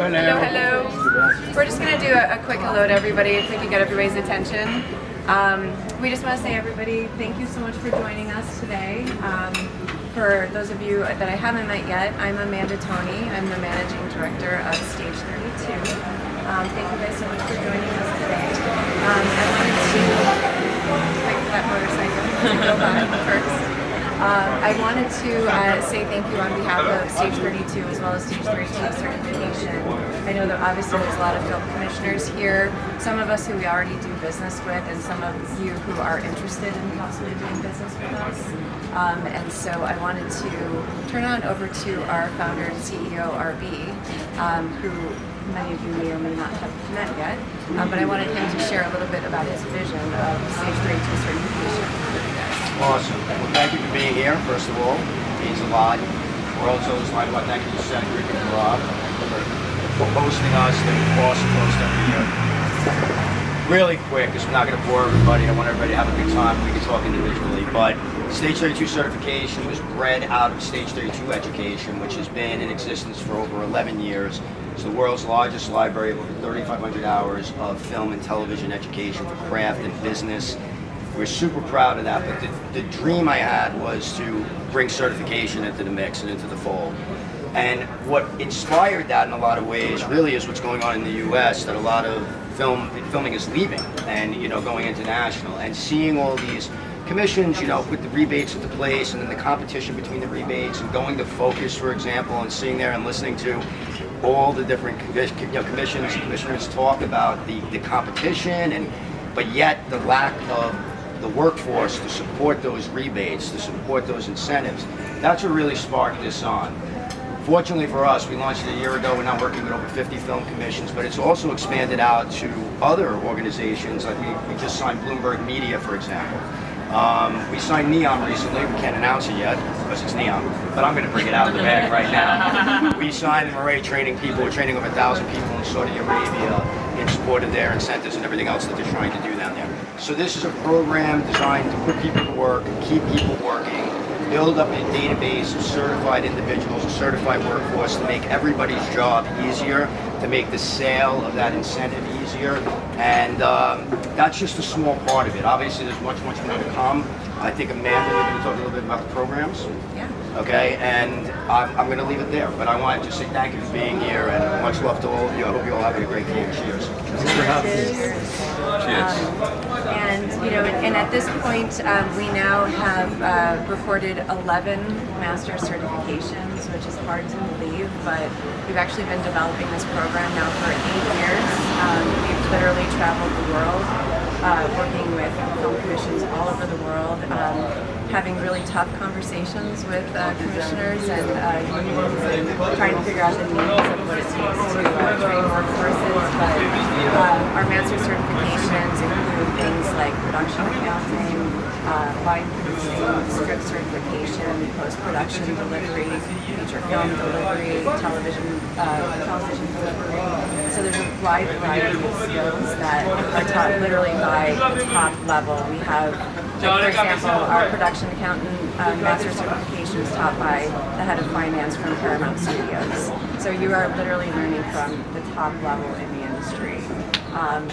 Hello, hello. We're just going to do a quick hello to everybody if we can get everybody's attention. We just want to say, everybody, thank you so much for joining us today. For those of you that I haven't met yet, I'm Amanda Toney. I'm the Managing Director of Stage 32. Thank you guys so much for joining us today. I wanted to wait for that motorcycle to go by first. I wanted to say thank you on behalf of Stage 32 as well as Stage 32 certification. I know that obviously there's a lot of film commissioners here, some of us who we already do business with, and some of you who are interested in possibly doing business with us. And so I wanted to turn on over to our founder and CEO, RB, who many of you may or may not have met yet, but I wanted him to share a little bit about his vision of Stage 32 certification with you guys. Awesome. Well, thank you for being here, first of all. It means a lot. We're also just like, well, thank you to Cedric and Rob for hosting us. They're awesome host every year. Really quick, because we're not going to bore everybody. I want everybody to have a good time. We can talk individually. But Stage 32 certification was bred out of Stage 32 education, which has been in existence for over 11 years. It's the world's largest library of over 3,500 hours of film and television education for craft and business. We're super proud of that, but the dream I had was to bring certification into the mix and into the fold. And what inspired that in a lot of ways really is what's going on in the US, that a lot of filming is leaving and, going international, and seeing all these commissions, put the rebates into place, and then the competition between the rebates, and going to Focus, for example, and sitting there and listening to all the different commissioners talk about the competition, but yet the lack of the workforce to support those rebates, to support those incentives. That's what really sparked this on. Fortunately for us, we launched it a year ago. We're now working with over 50 film commissions, but it's also expanded out to other organizations. Like we just signed Bloomberg Media, for example. We signed Neon recently. We can't announce it yet because it's Neon, but I'm going to bring it out of the bag right now. We signed them already, training people. We're training over 1,000 people in Saudi Arabia in support of their incentives and everything else that they're trying to do down there. So this is a program designed to put people to work, keep people working, build up a database of certified individuals, a certified workforce, to make everybody's job easier, to make the sale of that incentive easier. And that's just a small part of it. Obviously, there's much, much more to come. I think Amanda, you're going to talk a little bit about the programs. Yeah. Okay, and I'm going to leave it there. But I wanted to say thank you for being here, and much love to all of you. I hope you all have a great day. Cheers. Cheers. And at this point, we now have recorded 11 master certifications, which is hard to believe, but we've actually been developing this program now for 8 years. We've literally traveled the world, working with film commissions all over the world, having really tough conversations with commissioners and unions, and trying to figure out the needs of what it takes to train workforces. But our master certifications include things like production accounting, line producing, script certification, post-production delivery, feature film delivery, television delivery. So there's a wide variety of skills that are taught literally by the top level. We have, for example, our production accountant master certification is taught by the head of finance from Paramount Studios. So you are literally learning from the top level in the industry.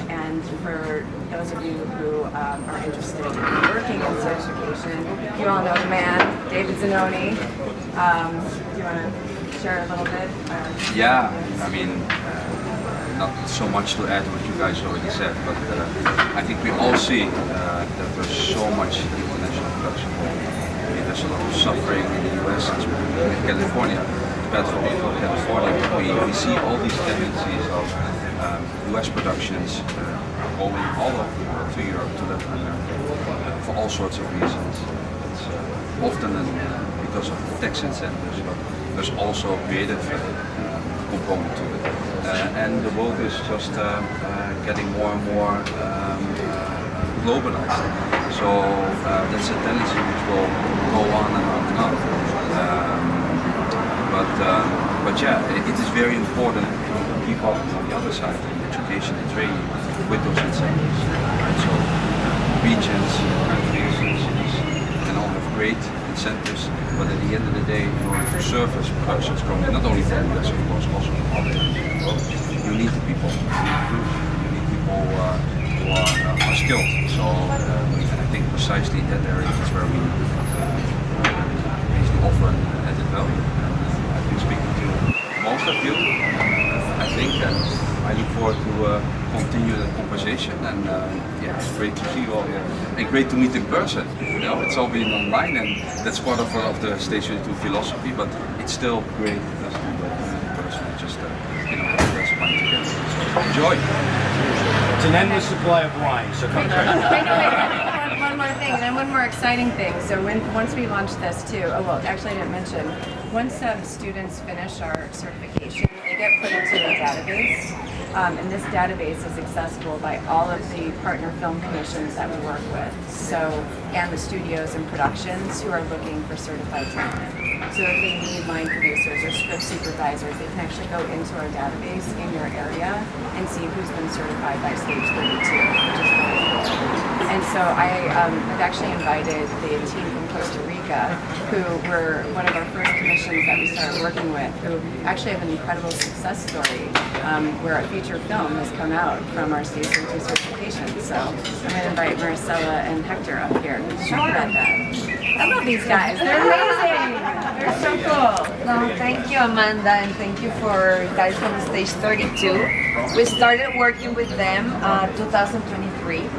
And for those of you who are interested in working in certification, you all know the man, David Zannoni. Do you want to share a little bit? Yeah, I mean, not so much to add to what you guys already said, but I think we all see that there's so much international production. I mean, there's a lot of suffering in the US, especially in California. Bad for California, we see all these tendencies of US productions going all over the world, to Europe, to Latin America, for all sorts of reasons. It's often because of tax incentives, but there's also a creative component to it. And the world is just getting more and more globalized. So that's a tendency which will go on and on and on. But yeah, it is very important to keep up on the other side, education and training with those incentives. And so regions, countries, cities can all have great incentives, but at the end of the day, in order to service productions coming not only from the US, of course, also from other countries in the world, you need the people. You need people who are skilled. So and I think precisely in that area is where we basically offer an added value. I've been speaking to most of you, I think, and I look forward to continue the conversation. And yeah, it's great to see you all here, and great to meet in person. You know, it's all been online, and that's part of the Stage 32 philosophy. But it's still great just to meet in person and just have a glass of wine together. So enjoy. It's an endless supply of wine, so come try it. One more thing, and then one more exciting thing. So once we launch this too, oh well, actually I didn't mention, once students finish our certification, they get put into a database. And this database is accessible by all of the partner film commissions that we work with. So, and the studios and productions who are looking for certified talent. So if they need line producers or script supervisors, they can actually go into our database in your area and see who's been certified by Stage 32, which is really cool. And so I've actually invited the team from Costa Rica, who were one of our first commissions that we started working with, who actually have an incredible success story where a feature film has come out from our Stage 32 certification. So I'm going to invite Maricela and Hector up here to talk about that. I love these guys. They're amazing. They're so cool. No, thank you, Amanda, and thank you for guys from Stage 32. We started working with them 2023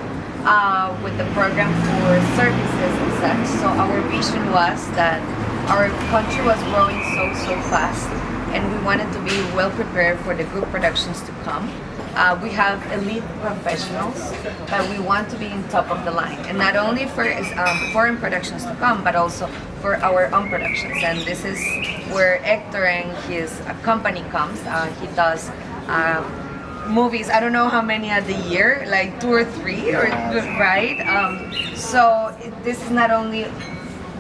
with the program for services and such. So our vision was that our country was growing so fast, and we wanted to be well prepared for the good productions to come. We have elite professionals, but we want to be in top of the line, and not only for foreign productions to come, but also for our own productions. And this is where Hector and his company comes. He does movies, I don't know how many a year, like 2 or 3, or right? So this is not only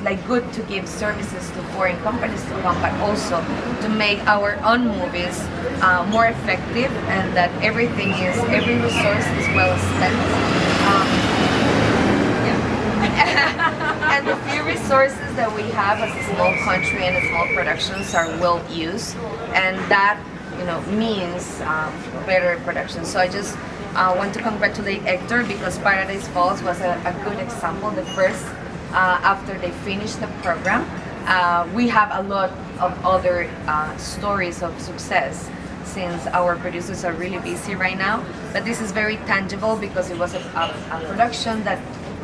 like good to give services to foreign companies to come, but also to make our own movies more effective, and that every resource is well spent. And the few resources that we have as a small country and small productions are well used, and that means better production. So I just want to congratulate Hector, because Paradise Falls was a good example. The first after they finished the program, we have a lot of other stories of success, since our producers are really busy right now. But this is very tangible because it was a production that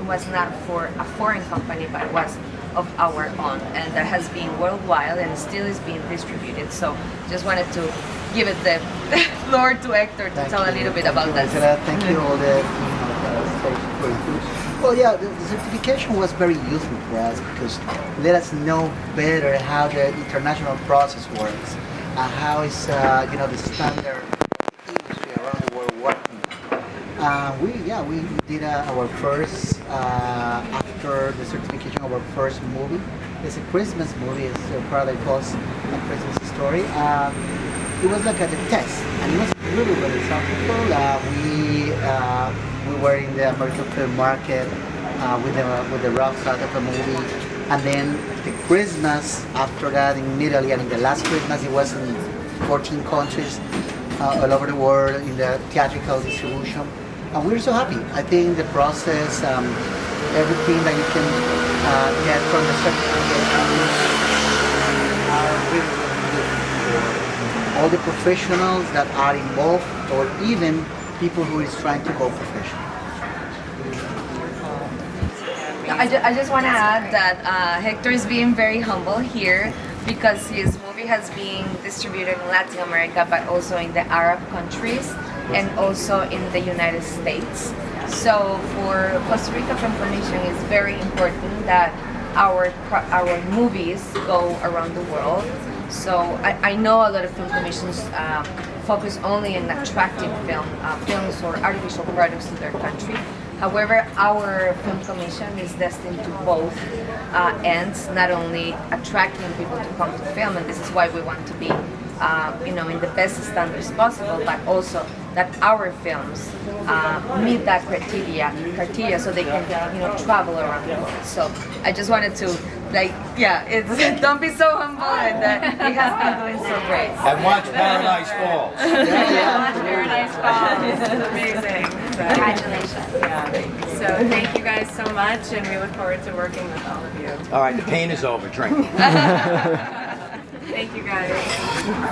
was not for a foreign company, but was of our own, and that has been worldwide and still is being distributed. So just wanted to give it the floor to Hector to tell a little bit about that. Thank you all the Well, yeah, the certification was very useful for us because let us know better how the international process works, how is the standard industry around the world working. We did our first after the certification of our first movie. It's a Christmas movie. It's Paradise Falls, a Christmas story. It was like a test, and it was really successful. We were in the American film market with the rough start of the movie, and then the Christmas after that in Italy, and in the last Christmas it was in 14 countries all over the world in the theatrical distribution. And we're so happy. I think the process, everything that you can get from the certification are really good for all the professionals that are involved, or even people who is trying to go professional. I just want to add that Hector is being very humble here, because his movie has been distributed in Latin America, but also in the Arab countries and also in the United States. So for Costa Rica Film Commission, it's very important that our movies go around the world. So I know a lot of film commissions focus only on attracting films or artificial products to their country. However, our film commission is destined to both ends, not only attracting people to come to film, and this is why we want to be in the best standards possible, but also that our films meet that criteria so they can travel around the world. So I just wanted to like, yeah, it's don't be so humble, and it has been doing so great. And watch Paradise Falls. Watch Paradise Falls. Amazing. So, Congratulations. yeah. So thank you guys so much, and we look forward to working with all of you. All right, the pain is over. Drink. Thank you guys.